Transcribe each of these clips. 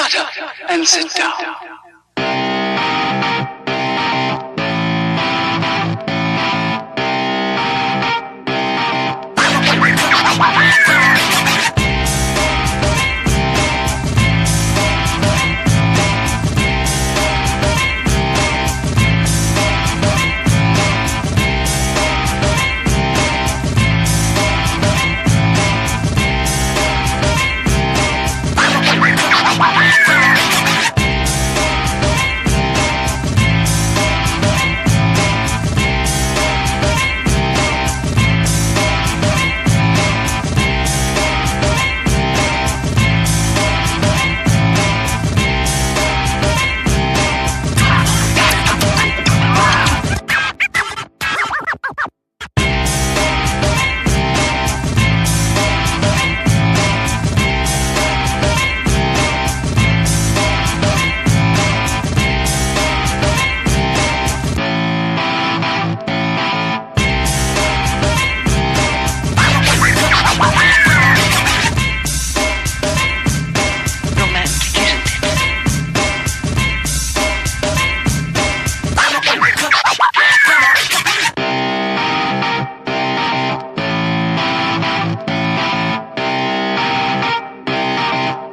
Shut up and sit down.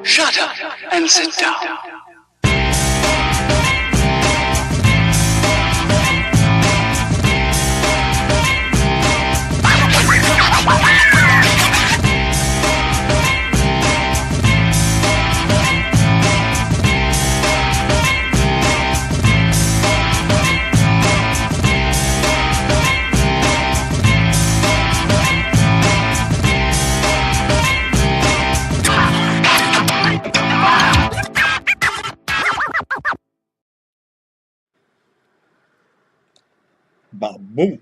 Shut up and sit down. Boom!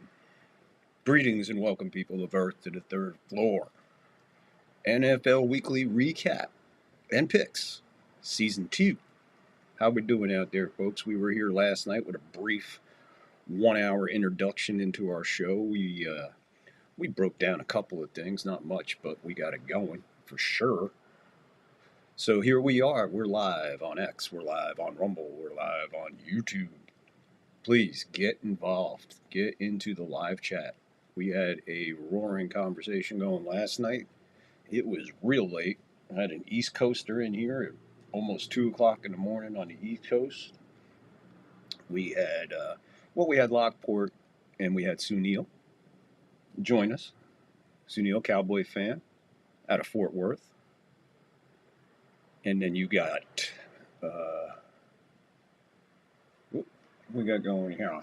Greetings and welcome, people of Earth, to the third floor. NFL Weekly Recap and Picks, Season 2. How we doing out there, folks? We were here last night with a brief 1-hour introduction into our show. We broke down a couple of things, not much, but we got it going for sure. So here we are. We're live on X. We're live on Rumble. We're live on YouTube. Please get involved. Get into the live chat. We had a roaring conversation going last night. It was real late. I had an East Coaster in here at almost 2 o'clock in the morning on the East Coast. We had, we had Lockport and we had Sunil join us. Sunil, Cowboy fan, out of Fort Worth. And then you got, we got going here.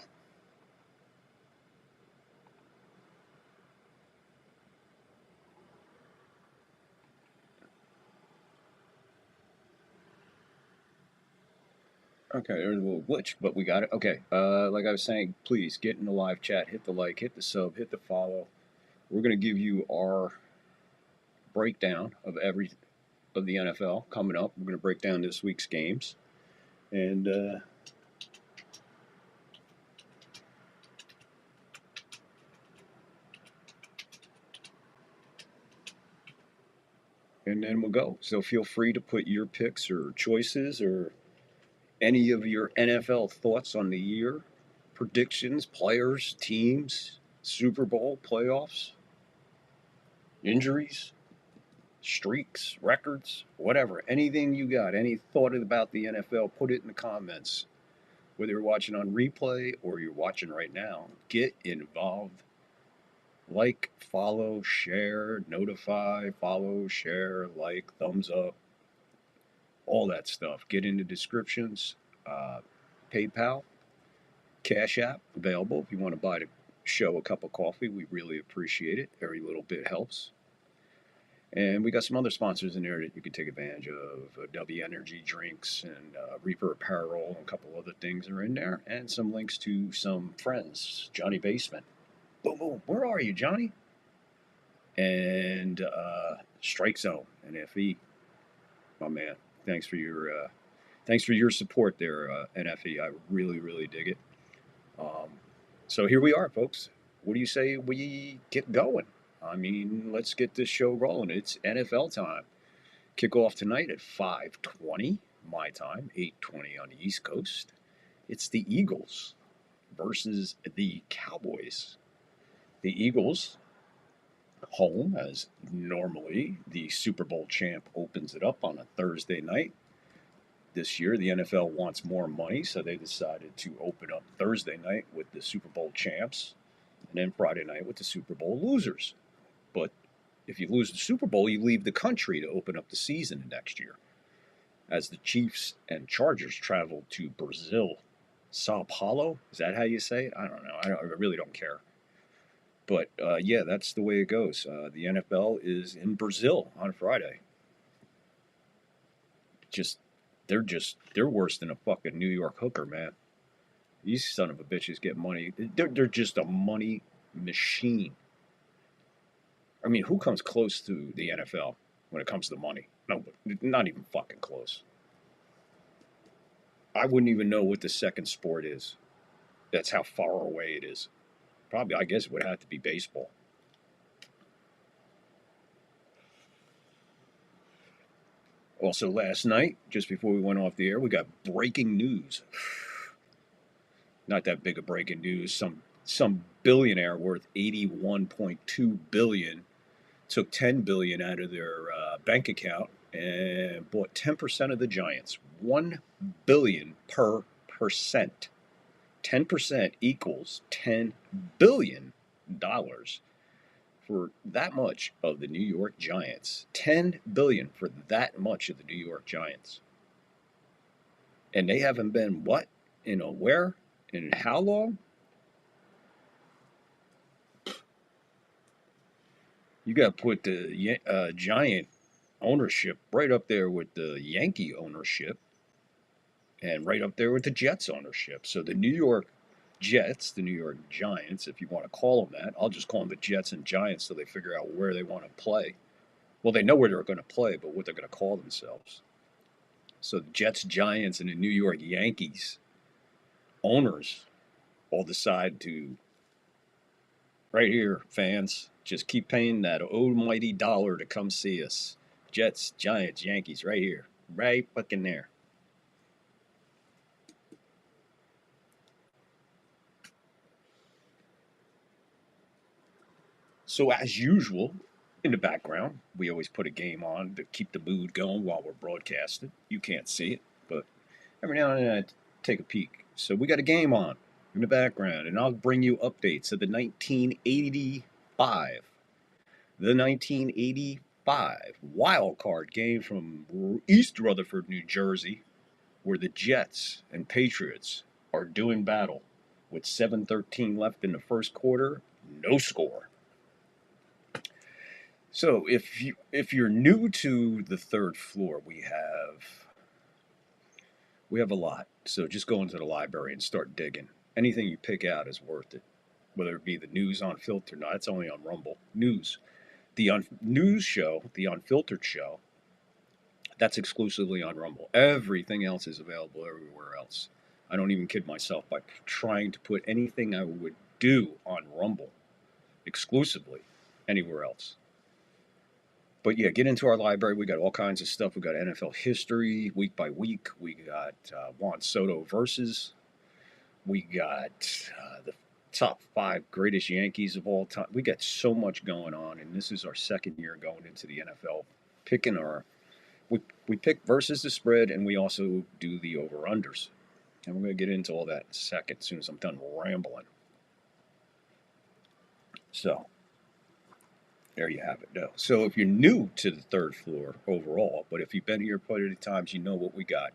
Okay, there's a little glitch, but we got it. Okay, like I was saying, please get in the live chat, hit the like, hit the sub, hit the follow. We're going to give you our breakdown of the NFL coming up. We're going to break down this week's games. And then we'll go. So feel free to put your picks or choices or any of your NFL thoughts on the year, predictions, players, teams, Super Bowl, playoffs, injuries, streaks, records, whatever. Anything you got, any thought about the NFL, put it in the comments. Whether you're watching on replay or you're watching right now, get involved. Like, follow, share, notify, follow, share, like, thumbs up, all that stuff. Get in the descriptions. PayPal, Cash App available if you want to buy the show a cup of coffee. We really appreciate it. Every little bit helps. And we got some other sponsors in there that you can take advantage of. W Energy Drinks and Reaper Apparel and a couple other things are in there. And some links to some friends. Johnny Basement. Boom, boom. Where are you, Johnny? And Strike Zone and FE. My man, thanks for your support there, NFE. I really, really dig it. So here we are, folks. What do you say we get going? I mean, let's get this show rolling. It's NFL time. Kickoff tonight at 5:20. my time, 8:20 on the East Coast. It's the Eagles versus the Cowboys. The Eagles, home, as normally the Super Bowl champ opens it up on a Thursday night. This year, the NFL wants more money, so they decided to open up Thursday night with the Super Bowl champs and then Friday night with the Super Bowl losers. But if you lose the Super Bowl, you leave the country to open up the season next year. As the Chiefs and Chargers travel to Brazil, Sao Paulo, is that how you say it? I don't know. I really don't care. But yeah, that's the way it goes. The NFL is in Brazil on Friday. They're worse than a fucking New York hooker, man. These son of a bitches get money. They're just a money machine. I mean, who comes close to the NFL when it comes to money? No, not even fucking close. I wouldn't even know what the second sport is. That's how far away it is. Probably, I guess it would have to be baseball. Also, last night, just before we went off the air, we got breaking news. Not that big of breaking news. Some billionaire worth 81.2 billion took 10 billion out of their bank account and bought 10% of the Giants. 1 billion per percent. 10% equals $10 billion for that much of the New York Giants. 10 billion for that much of the New York Giants. And they haven't been what? In a where? In how long? You got to put the Giant ownership right up there with the Yankee ownership and right up there with the Jets ownership. So the New York Jets, the New York Giants, if you want to call them that, I'll just call them the Jets and Giants so they figure out where they want to play. Well, they know where they're going to play, but what they're going to call themselves. So the Jets, Giants, and the New York Yankees owners all decide to, right here, fans, just keep paying that almighty dollar to come see us. Jets, Giants, Yankees, right here. Right fucking there. So, as usual, in the background, we always put a game on to keep the mood going while we're broadcasting. You can't see it, but every now and then I take a peek. So, we got a game on in the background, and I'll bring you updates of the 1985. The 1985 wild card game from East Rutherford, New Jersey, where the Jets and Patriots are doing battle with 7:13 left in the first quarter, no score. So if you're new to the third floor, we have a lot. So just go into the library and start digging. Anything you pick out is worth it. Whether it be the news unfiltered, no, it's only on Rumble. News. The news show, the unfiltered show, that's exclusively on Rumble. Everything else is available everywhere else. I don't even kid myself by trying to put anything I would do on Rumble exclusively anywhere else. But yeah, get into our library. We got all kinds of stuff. We got NFL history week by week. We got Juan Soto versus. We got the top 5 greatest Yankees of all time. We got so much going on, and this is our second year going into the NFL. We pick versus the spread, and we also do the over unders. And we're going to get into all that in a second, as soon as I'm done rambling. So there you have it. No. So if you're new to the third floor overall, but if you've been here plenty of times, you know what we got.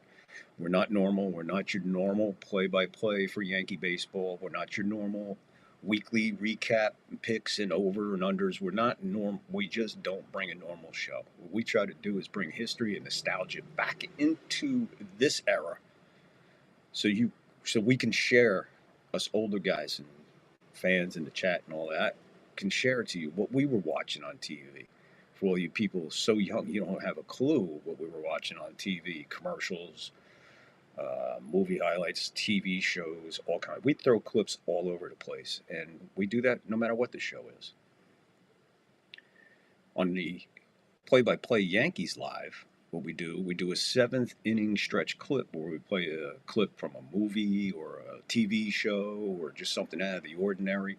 We're not normal. We're not your normal play-by-play for Yankee baseball. We're not your normal weekly recap picks and over and unders. We're not normal. We just don't bring a normal show. What we try to do is bring history and nostalgia back into this era, so we can share, us older guys and fans in the chat and all that can share to you what we were watching on TV. For all you people so young, you don't have a clue what we were watching on TV, commercials, movie highlights, TV shows, all kinds. We throw clips all over the place, and we do that no matter what the show is. On the play-by-play Yankees Live, what we do a seventh inning stretch clip where we play a clip from a movie or a TV show or just something out of the ordinary.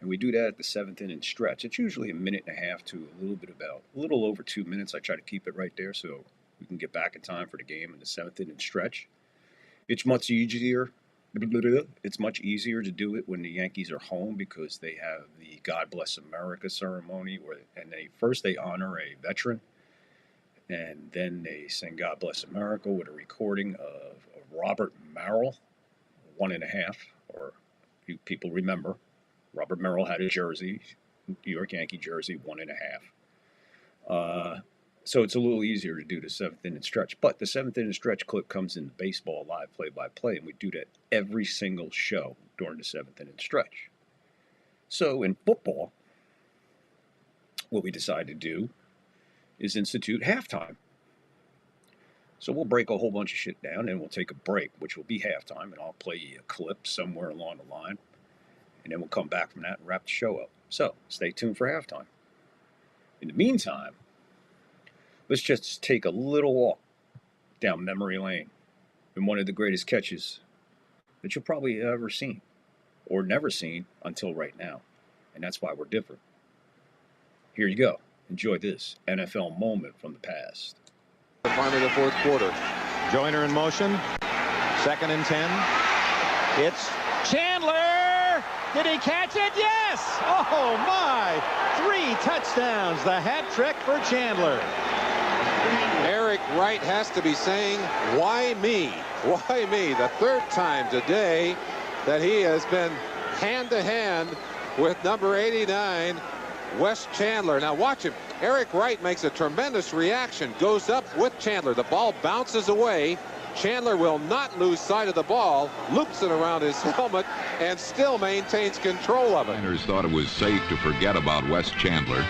And we do that at the seventh inning stretch. It's usually a minute and a half to a little over 2 minutes. I try to keep it right there so we can get back in time for the game in the seventh inning stretch. It's much easier. It's much easier to do it when the Yankees are home because they have the God Bless America ceremony, and they honor a veteran, and then they sing God Bless America with a recording of Robert Merrill, 1.5, or you people remember, Robert Merrill had a jersey, New York Yankee jersey, 1.5. So it's a little easier to do the seventh inning stretch. But the seventh inning stretch clip comes in the baseball live play-by-play, and we do that every single show during the seventh inning stretch. So in football, what we decide to do is institute halftime. So we'll break a whole bunch of shit down, and we'll take a break, which will be halftime, and I'll play you a clip somewhere along the line, and then we'll come back from that and wrap the show up. So stay tuned for halftime. In the meantime, let's just take a little walk down memory lane in one of the greatest catches that you'll probably ever seen or never seen until right now. And that's why we're different. Here you go. Enjoy this NFL moment from the past. Finally, the fourth quarter. Joyner in motion. 2nd and 10. It's Chandler. Did he catch it? Yes. Oh, my. 3 touchdowns. The hat trick for Chandler. Eric Wright has to be saying, why me? Why me? The 3rd time today that he has been hand-to-hand with number 89, Wes Chandler. Now watch him. Eric Wright makes a tremendous reaction, goes up with Chandler. The ball bounces away. Chandler will not lose sight of the ball, loops it around his helmet, and still maintains control of it. Niners thought it was safe to forget about Wes Chandler.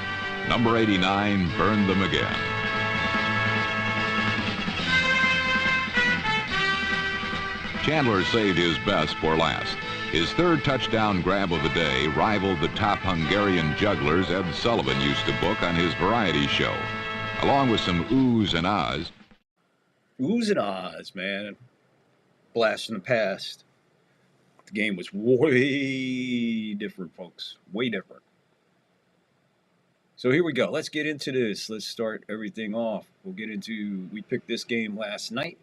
Number 89 burned them again. Chandler saved his best for last. His 3rd touchdown grab of the day rivaled the top Hungarian jugglers Ed Sullivan used to book on his variety show, along with some oohs and ahs. Oohs and ahs, man. Blast from the past. The game was way different, folks. Way different. So here we go. Let's get into this. Let's start everything off. We picked this game last night.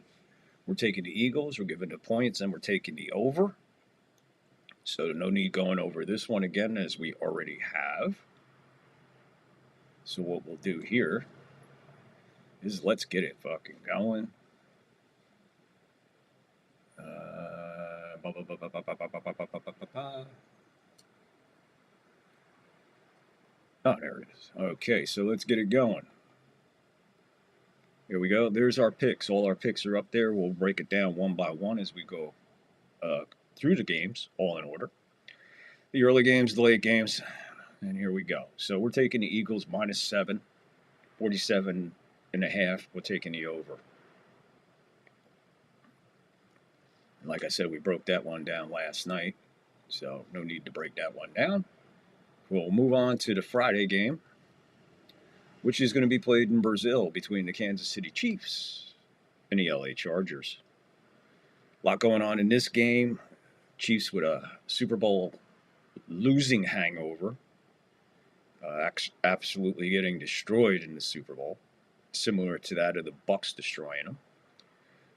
We're taking the Eagles. We're giving the points, and we're taking the over. So no need going over this one again, as we already have. So what we'll do here is let's get it fucking going. Oh, there it is. Okay, so let's get it going. Here we go. There's our picks. All our picks are up there. We'll break it down one by one as we go through the games, all in order. The early games, the late games, and here we go. So we're taking the Eagles -7, 47.5. We're taking the over. And like I said, we broke that one down last night, so no need to break that one down. We'll move on to the Friday game, which is going to be played in Brazil between the Kansas City Chiefs and the LA Chargers. A lot going on in this game. Chiefs with a Super Bowl losing hangover, absolutely getting destroyed in the Super Bowl, similar to that of the Bucs destroying them.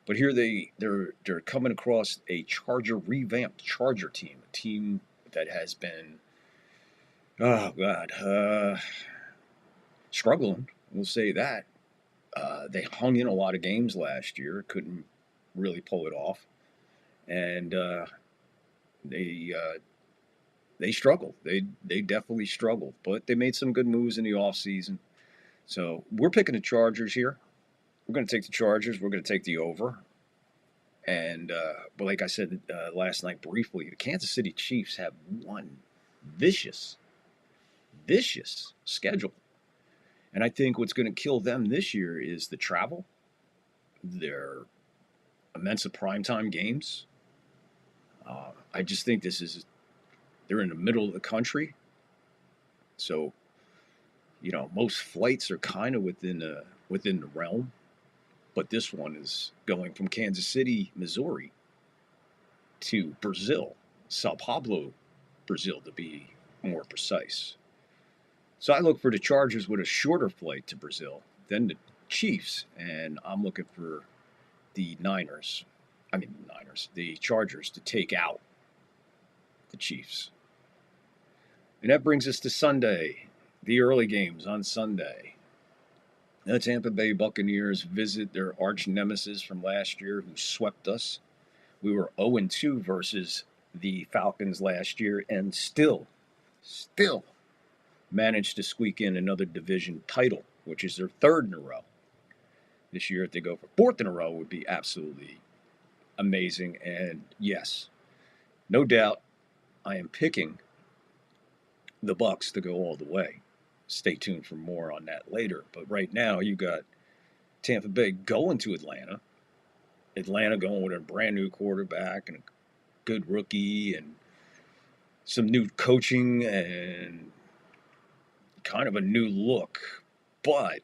But here they're coming across a revamped Charger team, a team that has been, struggling. We'll say that. They hung in a lot of games last year, couldn't really pull it off, and they struggled. They definitely struggled, but they made some good moves in the offseason. So we're picking the Chargers here. We're going to take the Chargers. We're going to take the over. And but like I said last night briefly, the Kansas City Chiefs have one vicious schedule. And I think what's going to kill them this year is the travel, their immense primetime games. I just think they're in the middle of the country. So, most flights are kind of within the realm. But this one is going from Kansas City, Missouri to Brazil, Sao Paulo, Brazil to be more precise. So I look for the Chargers with a shorter flight to Brazil than the Chiefs, and I'm looking for the the Chargers to take out the Chiefs. And that brings us to Sunday, the early games on Sunday. The Tampa Bay Buccaneers visit their arch nemesis from last year who swept us. We were 0-2 versus the Falcons last year and still managed to squeak in another division title, which is their third in a row. This year, if they go for fourth in a row, would be absolutely amazing. And yes, no doubt, I am picking the Bucs to go all the way. Stay tuned for more on that later. But right now, you got Tampa Bay going to Atlanta. Atlanta going with a brand new quarterback and a good rookie and some new coaching and kind of a new look. But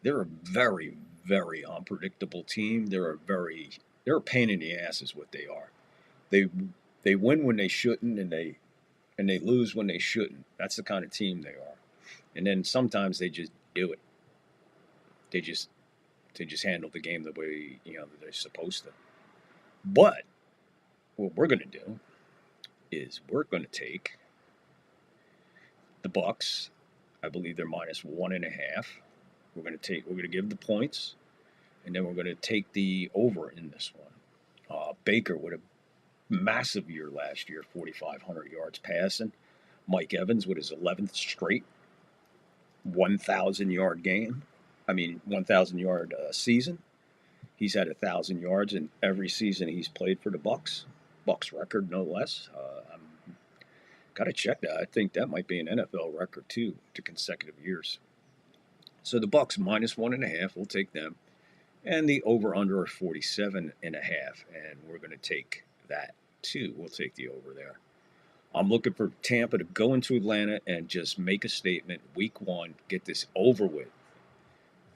they're a very, very unpredictable team. They're a pain in the ass is what they are. They win when they shouldn't, and they lose when they shouldn't. That's the kind of team they are. And then sometimes they just do it. They just handle the game the way that they're supposed to. But what we're going to do is we're going to take the Bucs. I believe they're -1.5. We're going to give the points, and then we're going to take the over in this one. Baker with a massive year last year, 4,500 yards passing. Mike Evans with his 11th straight 1,000-yard game. 1,000-yard season. He's had 1,000 yards in every season he's played for the Bucs. Bucs record, no less. I'm got to check that. I think that might be an NFL record too, to consecutive years. So the Bucs -1.5. We'll take them, and the over/under 47.5, and we're going to take that too. We'll take the over there. I'm looking for Tampa to go into Atlanta and just make a statement. Week 1, get this over with.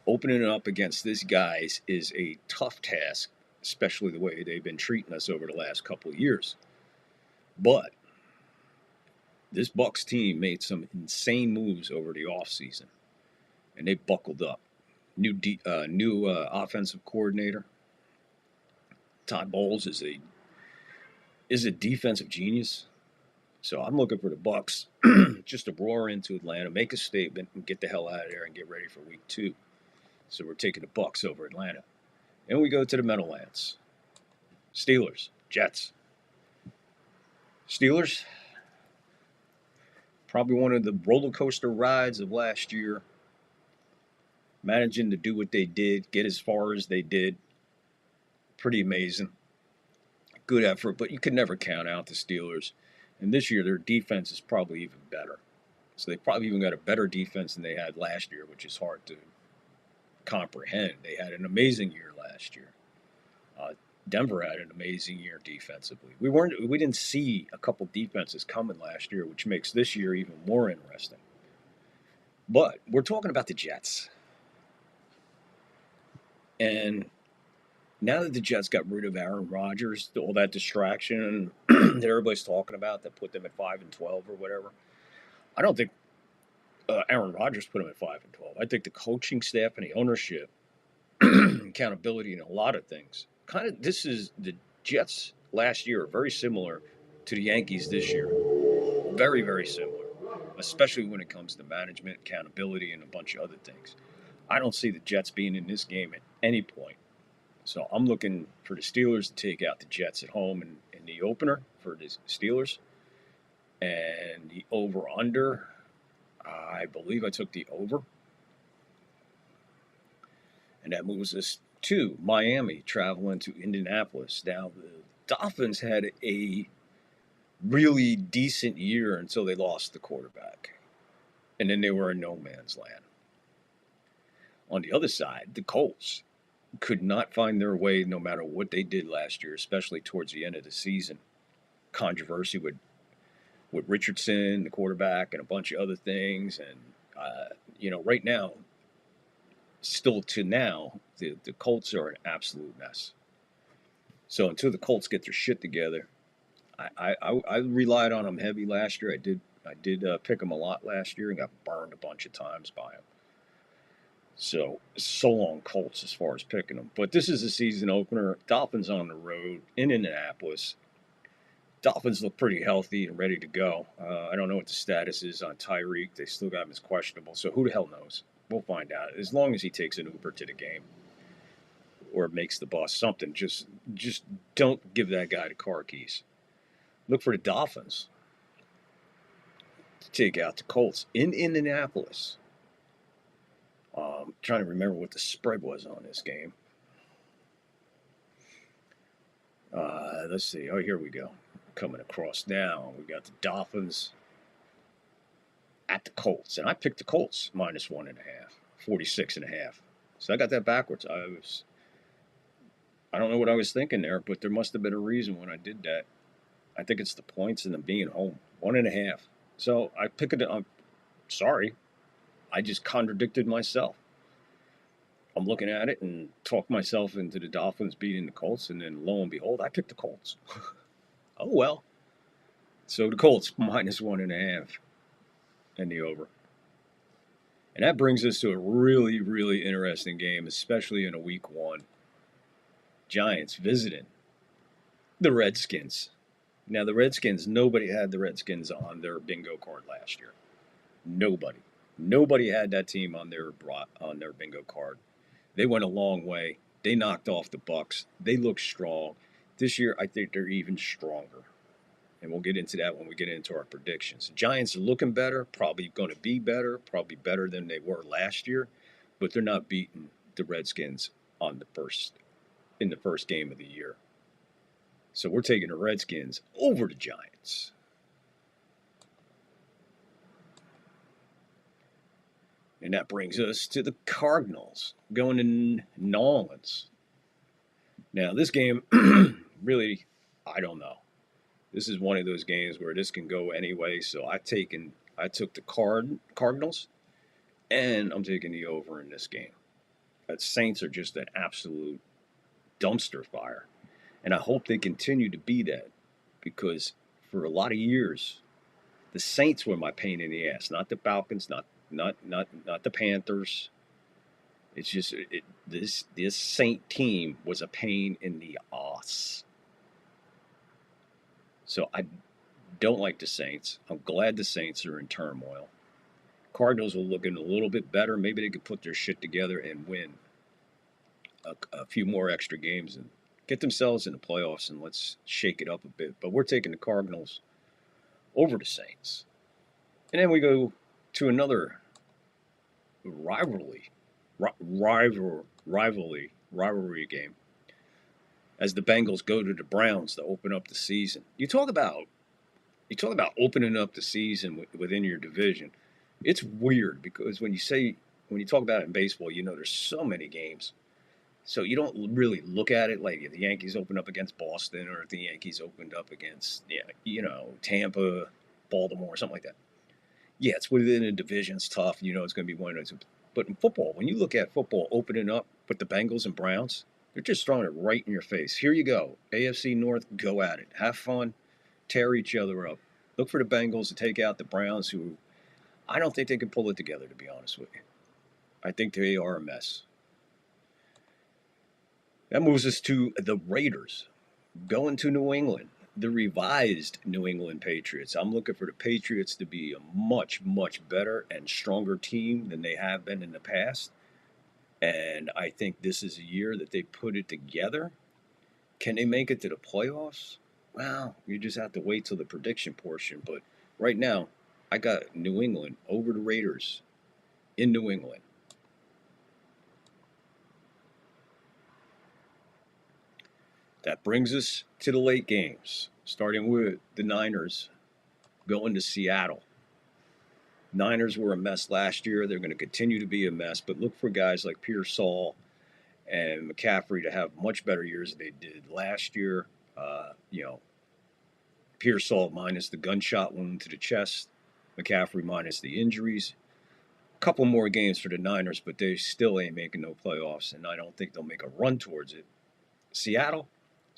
Opening it up against these guys is a tough task, especially the way they've been treating us over the last couple of years. But this Bucs team made some insane moves over the offseason, and they buckled up. New offensive coordinator. Todd Bowles is a defensive genius. So I'm looking for the Bucs just to roar into Atlanta, make a statement, and get the hell out of there and get ready for week 2. So we're taking the Bucs over Atlanta. And we go to the Meadowlands. Steelers, Jets. Steelers, probably one of the roller coaster rides of last year. Managing to do what they did, get as far as they did. Pretty amazing. Good effort, but you could never count out the Steelers. And this year, their defense is probably even better. So they probably even got a better defense than they had last year, which is hard to comprehend. They had an amazing year last year. Denver had an amazing year defensively. We didn't see a couple defenses coming last year, which makes this year even more interesting. But we're talking about the Jets. And now that the Jets got rid of Aaron Rodgers, all that distraction that everybody's talking about that put them at 5-12 or whatever, I don't think Aaron Rodgers put them at 5-12. I think the coaching staff and the ownership, accountability, and a lot of things. This is the Jets last year are very similar to the Yankees this year. Very, very similar, especially when it comes to management, accountability, and a bunch of other things. I don't see the Jets being in this game at any point. So I'm looking for the Steelers to take out the Jets at home in the opener for the Steelers. And the over-under, I believe I took the over. And that moves us to Miami, traveling to Indianapolis. Now, the Dolphins had a really decent year until they lost the quarterback. And then they were in no man's land. On the other side, the Colts could not find their way no matter what they did last year, especially towards the end of the season. Controversy with Richardson, the quarterback, and a bunch of other things. And, right now, still to now, the Colts are an absolute mess. So until the Colts get their shit together, I relied on them heavy last year. I did pick them a lot last year and got burned a bunch of times by them. So long Colts as far as picking them. But this is a season opener. Dolphins on the road in Indianapolis. Dolphins look pretty healthy and ready to go. I don't know what the status is on Tyreek. They still got him as questionable. So who the hell knows? We'll find out. As long as he takes an Uber to the game or makes the bus, something. Just don't give that guy the car keys. Look for the Dolphins to take out the Colts in Indianapolis. Trying to remember what the spread was on this game. Let's see. Oh, here we go. Coming across now. We got the Dolphins at the Colts. And I picked the Colts minus 1.5, 46.5. So I got that backwards. I don't know what I was thinking there, but there must have been a reason when I did that. I think it's the points and them being home. 1.5. So I picked it. I'm sorry. I just contradicted myself. I'm looking at it and talked myself into the Dolphins beating the Colts, and then lo and behold, I picked the Colts. Oh, well. So the Colts minus 1.5 and the over. And that brings us to a really, really interesting game, especially in a week one. Giants visiting the Redskins. Now, the Redskins, nobody had the Redskins on their bingo card last year. Nobody. Nobody had that team on their bingo card. They went a long way. They knocked off the Bucks. They look strong. This year, I think they're even stronger. And we'll get into that when we get into our predictions. The Giants are looking better, probably going to be better, probably better than they were last year, but they're not beating the Redskins in the first game of the year. So we're taking the Redskins over the Giants. And that brings us to the Cardinals going to New Orleans. Now, this game, really, I don't know. This is one of those games where this can go anyway. So I took the Cardinals, and I'm taking the over in this game. The Saints are just an absolute dumpster fire. And I hope they continue to be that, because for a lot of years, the Saints were my pain in the ass, not the Falcons, not the Panthers. It's just this Saint team was a pain in the ass. So I don't like the Saints. I'm glad the Saints are in turmoil. Cardinals are looking a little bit better. Maybe they could put their shit together and win a few more extra games and get themselves in the playoffs, and let's shake it up a bit. But we're taking the Cardinals over the Saints. And then we go to another rivalry game as the Bengals go to the Browns to open up the season. You talk about opening up the season within your division. It's weird because when you talk about it in baseball, there's so many games. So you don't really look at it like if the Yankees opened up against Boston or if the Yankees opened up against, Tampa, Baltimore, something like that. Yeah, it's within a division. It's tough. It's going to be one of those. But in football, when you look at football opening up with the Bengals and Browns, they're just throwing it right in your face. Here you go. AFC North, go at it. Have fun. Tear each other up. Look for the Bengals to take out the Browns, who I don't think they can pull it together, to be honest with you. I think they are a mess. That moves us to the Raiders going to New England, the revised New England Patriots. I'm looking for the Patriots to be a much, much better and stronger team than they have been in the past. And I think this is a year that they put it together. Can they make it to the playoffs? Well, you just have to wait till the prediction portion. But right now, I got New England over the Raiders in New England. That brings us to the late games, starting with the Niners going to Seattle. Niners were a mess last year. They're going to continue to be a mess, but look for guys like Pearsall and McCaffrey to have much better years than they did last year. Pearsall minus the gunshot wound to the chest, McCaffrey minus the injuries. couple more games for the Niners, but they still ain't making no playoffs, and I don't think they'll make a run towards it. Seattle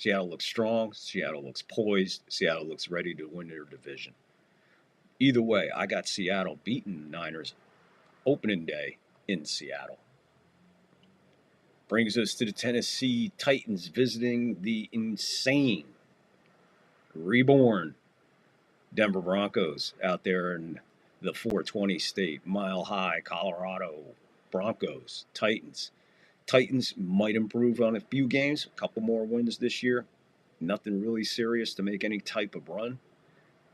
looks strong. Seattle looks poised. Seattle looks ready to win their division. Either way, I got Seattle beating the Niners opening day in Seattle. Brings us to the Tennessee Titans visiting the insane, reborn Denver Broncos out there in the 420 state, Mile High, Colorado. Broncos, Titans. Titans might improve on a few games, a couple more wins this year. Nothing really serious to make any type of run.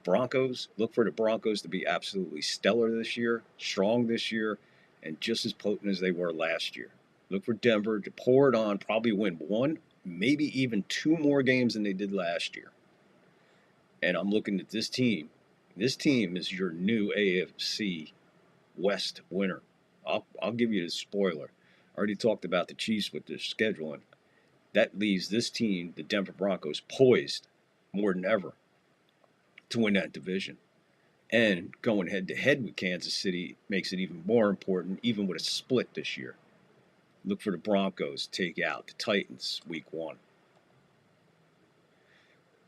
Broncos, look for the Broncos to be absolutely stellar this year, strong this year, and just as potent as they were last year. Look for Denver to pour it on, probably win one, maybe even two more games than they did last year. And I'm looking at this team. This team is your new AFC West winner. I'll give you the spoiler. I already talked about the Chiefs with their scheduling. That leaves this team, the Denver Broncos, poised more than ever to win that division. And going head-to-head with Kansas City makes it even more important, even with a split this year. Look for the Broncos to take out the Titans week 1.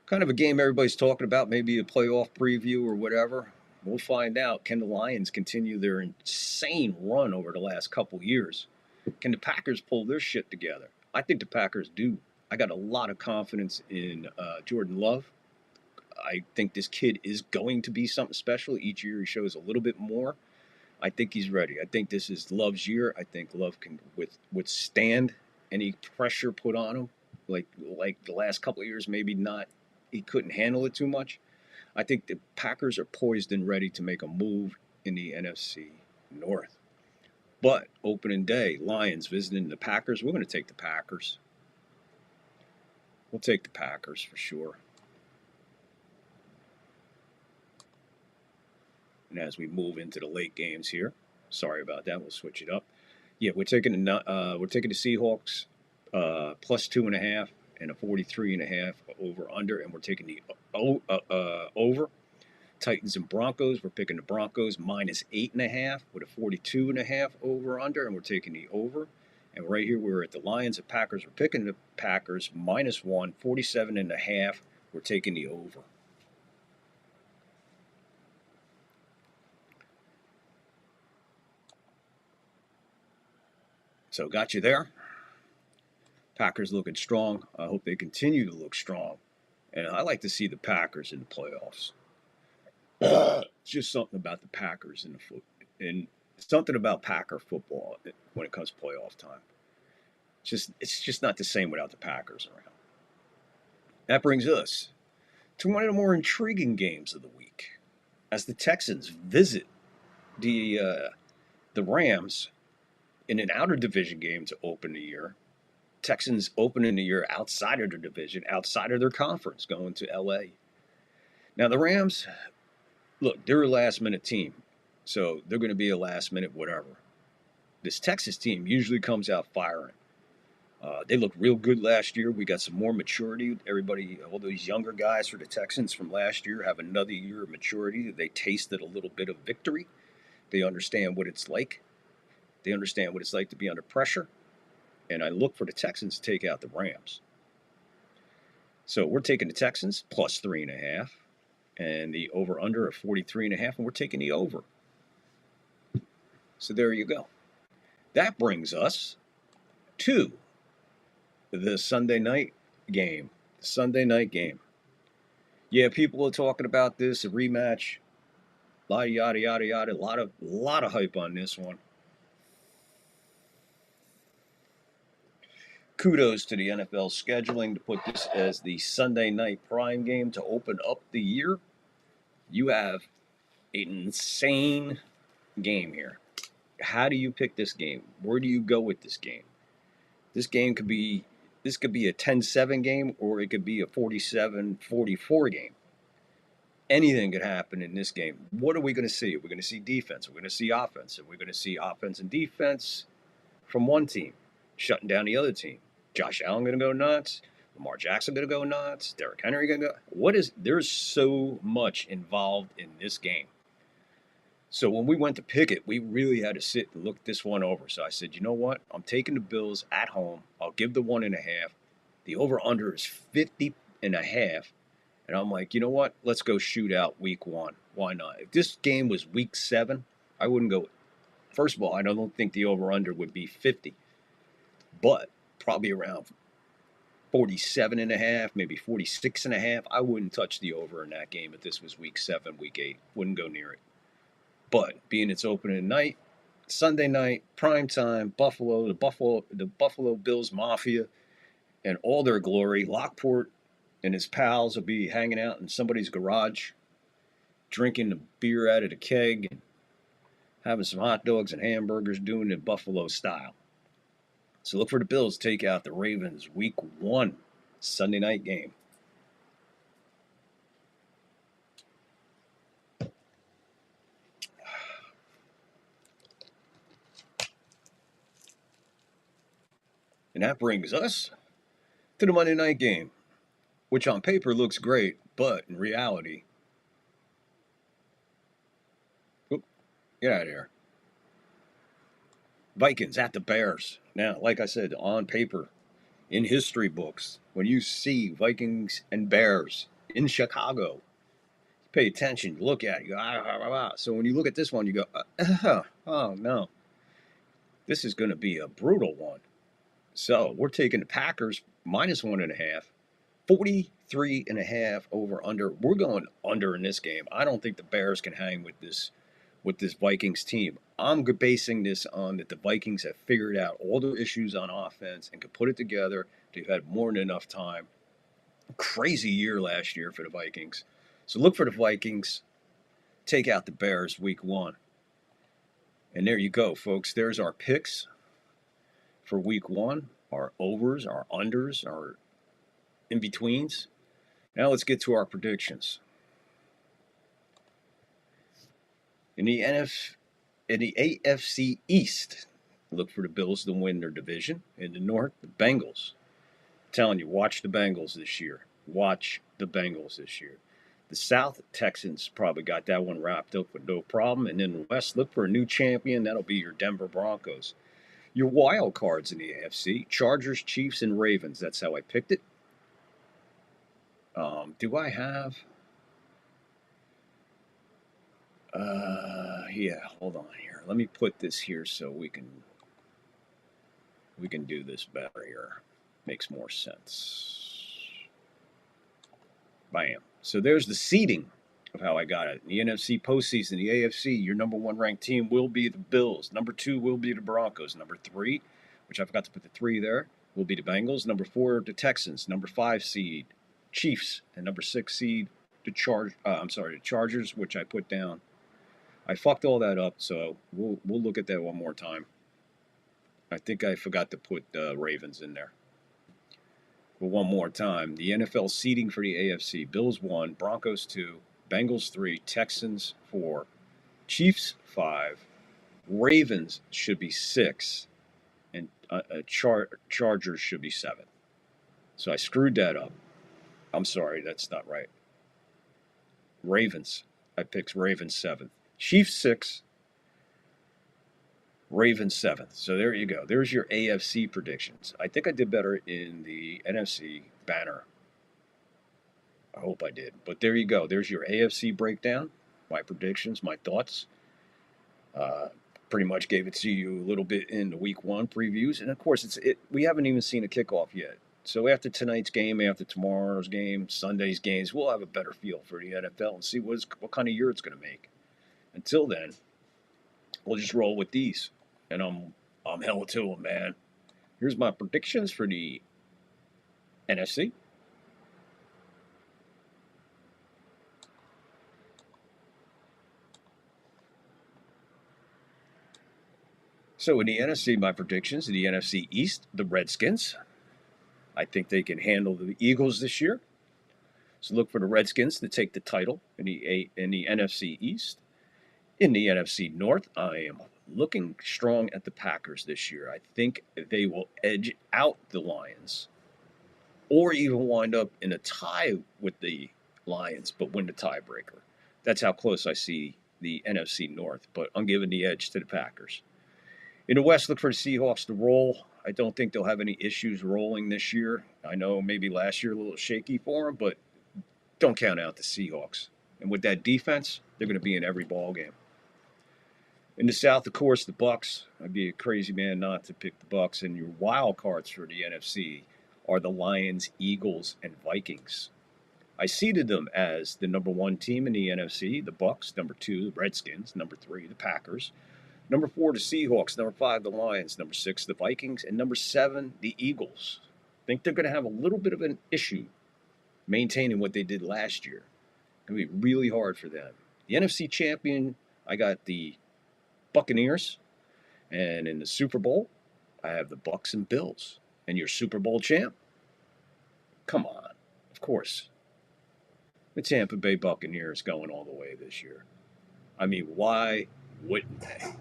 Kind of a game everybody's talking about, maybe a playoff preview or whatever. We'll find out. Can the Lions continue their insane run over the last couple years? Can the Packers pull their shit together? I think the Packers do. I got a lot of confidence in Jordan Love. I think this kid is going to be something special. Each year he shows a little bit more. I think he's ready. I think this is Love's year. I think Love can withstand any pressure put on him. Like the last couple of years, maybe not. He couldn't handle it too much. I think the Packers are poised and ready to make a move in the NFC North. But opening day, Lions visiting the Packers. We're going to take the Packers. We'll take the Packers for sure. And as we move into the late games here, sorry about that. We'll switch it up. Yeah, we're taking the Seahawks plus 2.5 and a 43.5 over under, and we're taking the over. Titans and Broncos. We're picking the Broncos minus 8.5 with a 42.5 over under, and we're taking the over. And right here we're at the Lions and Packers. We're picking the Packers minus 1, 47.5. We're taking the over. So got you there. Packers looking strong. I hope they continue to look strong. And I like to see the Packers in the playoffs. It's just something about the Packers and something about Packer football when it comes to playoff time. It's just not the same without the Packers around. That brings us to one of the more intriguing games of the week, as the Texans visit the Rams in an outer division game to open the year. Texans opening the year outside of their division, outside of their conference, going to L.A. Now the Rams, look, they're a last-minute team, so they're going to be a last-minute whatever. This Texas team usually comes out firing. They looked real good last year. We got some more maturity. Everybody, all those younger guys for the Texans from last year have another year of maturity. They tasted a little bit of victory. They understand what it's like. They understand what it's like to be under pressure. And I look for the Texans to take out the Rams. So we're taking the Texans plus 3.5 and the over-under of 43.5, and we're taking the over. So there you go. That brings us to the Sunday night game. The Sunday night game. Yeah, people are talking about this, a rematch, yada, yada, yada. A lot of hype on this one. Kudos to the NFL scheduling to put this as the Sunday night prime game to open up the year. You have an insane game here. How do you pick this game? Where do you go with this game? This could be a 10-7 game, or it could be a 47-44 game. Anything could happen in this game. What are we going to see? We're going to see defense. We're going to see offense. And we're going to see offense and defense from one team shutting down the other team. Josh Allen going to go nuts. Lamar Jackson going to go nuts. Derrick Henry going to go. There's so much involved in this game. So when we went to pick it, we really had to sit and look this one over. So I said, you know what? I'm taking the Bills at home. I'll give the 1.5. The over-under is 50.5. And I'm like, you know what? Let's go shoot out week 1. Why not? If this game was week 7, I wouldn't go. First of all, I don't think the over-under would be 50. But probably around 47.5, maybe 46.5. I wouldn't touch the over in that game if this was week 7, week 8. Wouldn't go near it. But being it's opening night, Sunday night, prime time, the Buffalo Bills Mafia, and all their glory, Lockport and his pals will be hanging out in somebody's garage, drinking the beer out of the keg, and having some hot dogs and hamburgers, doing it Buffalo style. So look for the Bills to take out the Ravens week 1 Sunday night game. And that brings us to the Monday night game, which on paper looks great, but in reality, get out of here. Vikings at the Bears. Now, like I said, on paper, in history books, when you see Vikings and Bears in Chicago, pay attention, look at it, you go, So when you look at this one, you go, oh no, this is going to be a brutal one. So we're taking the Packers minus 1.5, 43.5 over under. We're going under in this game. I don't think the Bears can hang with this Vikings team. I'm basing this on that the Vikings have figured out all the issues on offense and can put it together. They've had more than enough time. Crazy year last year for the Vikings. So look for the Vikings. Take out the Bears week 1. And there you go, folks. There's our picks for week 1. Our overs, our unders, our in-betweens. Now let's get to our predictions. In the AFC East, look for the Bills to win their division. In the North, the Bengals. I'm telling you, watch the Bengals this year. Watch the Bengals this year. The South, Texans probably got that one wrapped up with no problem. And in the West, look for a new champion. That'll be your Denver Broncos. Your wild cards in the AFC, Chargers, Chiefs, and Ravens. That's how I picked it. Do I have... yeah, hold on here. Let me put this here so we can do this better here. Makes more sense. Bam. So there's the seeding of how I got it. In the NFC postseason, the AFC, your number 1 ranked team will be the Bills. Number 2 will be the Broncos. Number 3, which I forgot to put the 3 there, will be the Bengals. Number 4, the Texans. Number 5 seed, Chiefs. And number 6 seed, the Chargers, which I put down. I fucked all that up, so we'll look at that one more time. I think I forgot to put Ravens in there. But one more time, the NFL seeding for the AFC: Bills 1, Broncos 2, Bengals 3, Texans 4, Chiefs 5, Ravens should be 6, and Chargers should be 7. So I screwed that up. I'm sorry, that's not right. Ravens. I picked Ravens 7th. Chiefs 6, Ravens 7th. So there you go. There's your AFC predictions. I think I did better in the NFC banner. I hope I did. But there you go. There's your AFC breakdown, my predictions, my thoughts. Pretty much gave it to you a little bit in the week 1 previews. And of course, we haven't even seen a kickoff yet. So after tonight's game, after tomorrow's game, Sunday's games, we'll have a better feel for the NFL and see what kind of year it's going to make. Until then, we'll just roll with these. And I'm hella to them, man. Here's my predictions for the NFC. So in the NFC, my predictions: in the NFC East, the Redskins. I think they can handle the Eagles this year. So look for the Redskins to take the title in the NFC East. In the NFC North, I am looking strong at the Packers this year. I think they will edge out the Lions or even wind up in a tie with the Lions, but win the tiebreaker. That's how close I see the NFC North, but I'm giving the edge to the Packers. In the West, look for the Seahawks to roll. I don't think they'll have any issues rolling this year. I know maybe last year a little shaky for them, but don't count out the Seahawks. And with that defense, they're going to be in every ball game. In the South, of course, the Bucks. I'd be a crazy man not to pick the Bucks. And your wild cards for the NFC are the Lions, Eagles, and Vikings. I seeded them as the number 1 team in the NFC, the Bucks, number 2, the Redskins, number 3, the Packers, number 4, the Seahawks, number 5, the Lions, number 6, the Vikings, and number 7, the Eagles. I think they're going to have a little bit of an issue maintaining what they did last year. It's going to be really hard for them. The NFC champion, I got the Buccaneers, and in the Super Bowl, I have the Bucks and Bills. And your Super Bowl champ? Come on, of course. The Tampa Bay Buccaneers going all the way this year. I mean, why wouldn't they?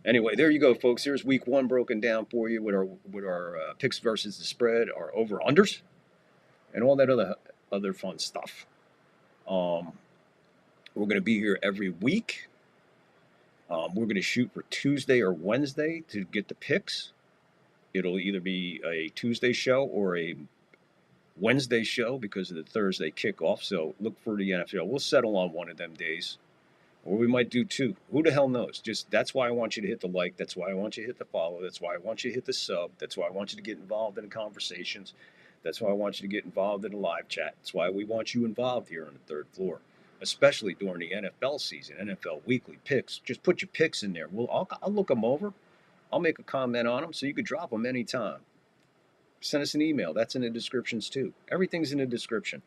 Anyway, there you go, folks. Here's week 1 broken down for you with our picks versus the spread, our over-unders, and all that other fun stuff. We're going to be here every week. We're going to shoot for Tuesday or Wednesday to get the picks. It'll either be a Tuesday show or a Wednesday show because of the Thursday kickoff. So look for the NFL. We'll settle on one of them days. Or we might do 2. Who the hell knows? That's why I want you to hit the like. That's why I want you to hit the follow. That's why I want you to hit the sub. That's why I want you to get involved in the conversations. That's why I want you to get involved in the live chat. That's why we want you involved here on the 3rd floor, especially during the NFL season, NFL weekly picks. Just put your picks in there. I'll look them over. I'll make a comment on them so you could drop them anytime. Send us an email. That's in the descriptions too. Everything's in the description.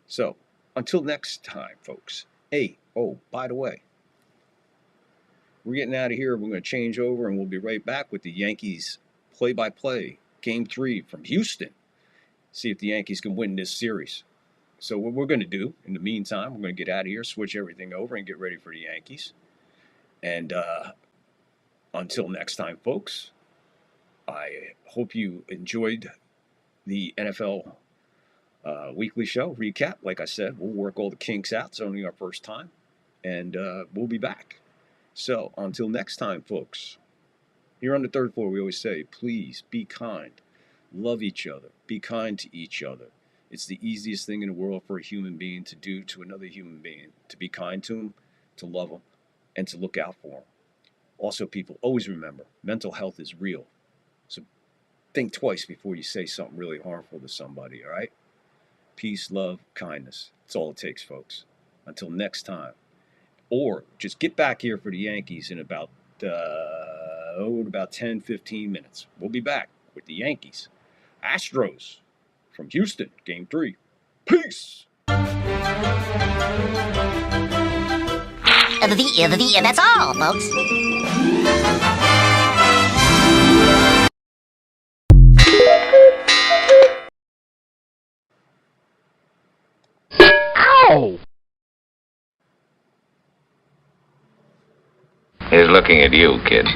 So until next time, folks. Hey, by the way, we're getting out of here. We're going to change over, and we'll be right back with the Yankees play-by-play, Game 3 from Houston. See if the Yankees can win this series. So what we're going to do, in the meantime, we're going to get out of here, switch everything over, and get ready for the Yankees. And until next time, folks, I hope you enjoyed the NFL weekly show recap. Like I said, we'll work all the kinks out. It's only our first time. And we'll be back. So until next time, folks, here on the 3rd floor, we always say, please be kind. Love each other. Be kind to each other. It's the easiest thing in the world for a human being to do to another human being. To be kind to them, to love them, and to look out for them. Also, people, always remember, mental health is real. So think twice before you say something really harmful to somebody, all right? Peace, love, kindness. That's all it takes, folks. Until next time. Or just get back here for the Yankees in about 10, 15 minutes. We'll be back with the Yankees. Astros from Houston, Game 3. Peace! And that's all, folks. Ow! He's looking at you, kid.